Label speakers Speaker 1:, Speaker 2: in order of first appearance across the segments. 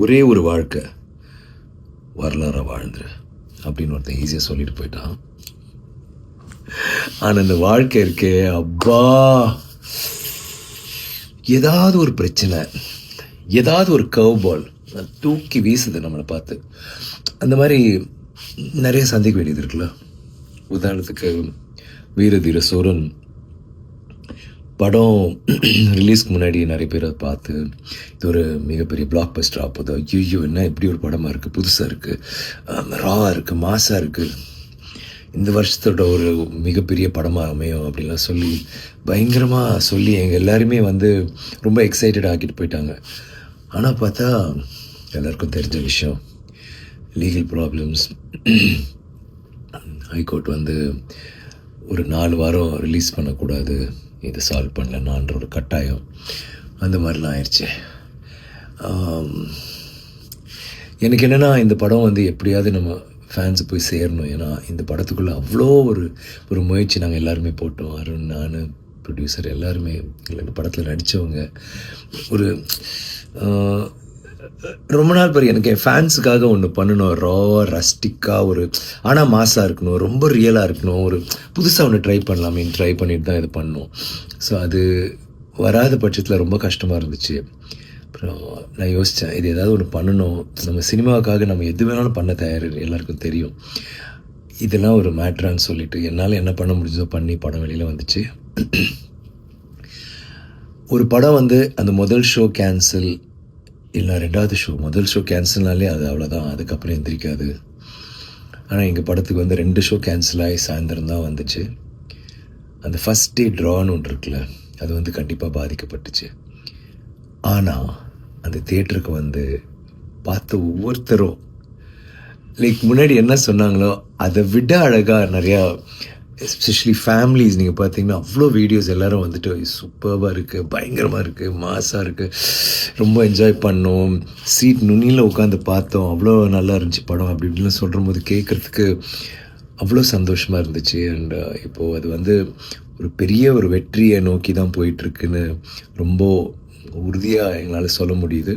Speaker 1: ஒரே ஒரு வாழ்க்கை வரலாறாக வாழ்ந்துரு அப்படின்னு ஒருத்தன் ஈஸியாக சொல்லிட்டு போயிட்டான். ஆனால் இந்த வாழ்க்கை இருக்கே அப்பா, ஏதாவது ஒரு பிரச்சனை, ஏதாவது ஒரு கர்வ் பால் தூக்கி வீசுது நம்மளை பார்த்து. அந்த மாதிரி நிறைய சந்திக்க வேண்டியது இருக்குல்ல. உதாரணத்துக்கு வீரதீர சூரன் படம் ரிலீஸ்க்கு முன்னாடி நிறைய பேர் அதை பார்த்து இது ஒரு மிகப்பெரிய பிளாக் பஸ்டர் ஆகுது, ஐயோ என்ன இப்படி ஒரு படமாக இருக்குது, புதுசாக இருக்குது, ராவாக இருக்குது, மாசாக இருக்குது, இந்த வருஷத்தோட ஒரு மிகப்பெரிய படமாக அமையும் அப்படின்லாம் சொல்லி பயங்கரமாக சொல்லி எங்கள் எல்லாருமே ரொம்ப எக்ஸைட்டட் ஆக்கிட்டு போயிட்டாங்க. ஆனால் பார்த்தா எல்லாருக்கும் தெரிஞ்ச விஷயம், லீகல் ப்ராப்ளம்ஸ், ஹைகோர்ட் ஒரு 4 வாரம் ரிலீஸ் பண்ணக்கூடாது, இதை சால்வ் பண்ணலன்னான்ற ஒரு கட்டாயம், அந்த மாதிரிலாம் ஆயிடுச்சு. எனக்கு என்னென்னா இந்த படம் எப்படியாவது நம்ம ஃபேன்ஸு போய் சேரணும். ஏன்னா இந்த படத்துக்குள்ளே அவ்வளோ ஒரு முயற்சி நாங்கள் எல்லாருமே போட்டோம். அருண், நான், ப்ரொடியூசர் எல்லாருமே, இந்த படத்தில் நடித்தவங்க. ஒரு ரொம்ப நாள் பாரு எனக்கு என் ஃபேன்ஸுக்காக ஒன்று பண்ணணும், ராவாக ரஸ்டிக்காக ஆனால் மாசாக இருக்கணும், ரொம்ப ரியலாக இருக்கணும், ஒரு புதுசாக ஒன்று ட்ரை பண்ணலாமே, ட்ரை பண்ணிட்டு தான் இது பண்ணோம். ஸோ அது வராத பட்சத்தில் ரொம்ப கஷ்டமாக இருந்துச்சு. அப்புறம் நான் யோசித்தேன், இது ஏதாவது ஒன்று பண்ணணும், நம்ம சினிமாவுக்காக நம்ம எது வேணாலும் பண்ண தயார், எல்லாருக்கும் தெரியும். இதெல்லாம் ஒரு மேட்ரான்னு சொல்லிட்டு என்னால் என்ன பண்ண முடிஞ்சதோ பண்ணி படம் வெளியில் வந்துச்சு. ஒரு படம் அந்த முதல் ஷோ கேன்சல் இல்லை 2வது ஷோ, முதல் ஷோ கேன்சல்னாலே அது அவ்வளோதான், அதுக்கப்புறம் எந்திரிக்காது. ஆனால் எங்கள் படத்துக்கு 2 ஷோ கேன்சல் ஆகி சாயந்தரம் தான் வந்துச்சு. அந்த ஃபஸ்ட் டே ட்ரான்னு ஒன்று இருக்குல்ல, அது கண்டிப்பாக பாதிக்கப்பட்டுச்சு. ஆனால் அந்த தியேட்டருக்கு பார்த்த ஒவ்வொருத்தரும் முன்னாடி என்ன சொன்னாங்களோ அதை விட அழகாக நிறையா, எஸ்பெஷலி ஃபேமிலிஸ் நீங்கள் பார்த்தீங்கன்னா அவ்வளோ வீடியோஸ் எல்லோரும் சூப்பராக இருக்குது, பயங்கரமாக இருக்குது, மாசாக இருக்குது, ரொம்ப என்ஜாய் பண்ணோம், சீட் நுனியில் உட்காந்து பார்த்தோம், அவ்வளோ நல்லா இருந்துச்சு படம் அப்படி இப்படின்னு சொல்கிற போது கேட்குறதுக்கு அவ்வளோ சந்தோஷமாக இருந்துச்சு. அண்ட் இப்போது அது ஒரு பெரிய ஒரு வெற்றியை நோக்கி தான் போயிட்டுருக்குன்னு ரொம்ப உறுதியாக எங்களால் சொல்ல முடியுது.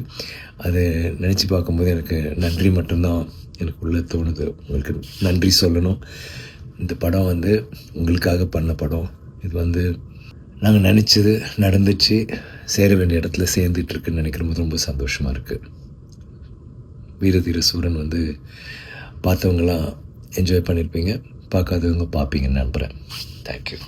Speaker 1: அதை நினச்சி பார்க்கும்போது எனக்கு நன்றி மட்டும்தான் எனக்கு உள்ளே தோணுது. உங்களுக்கு நன்றி சொல்லணும். இந்த படம் உங்களுக்காக பண்ண படம். இது நாங்கள் நினச்சது நடந்துச்சு, சேர வேண்டிய இடத்துல சேர்ந்துட்டுருக்குன்னு நினைக்கிறபோது ரொம்ப சந்தோஷமாக இருக்குது. வீரதீர சூரன் பார்த்தவங்களாம் என்ஜாய் பண்ணியிருப்பீங்க, பார்க்காதவங்க பார்ப்பீங்கன்னு நம்புகிறேன். தேங்க்யூ.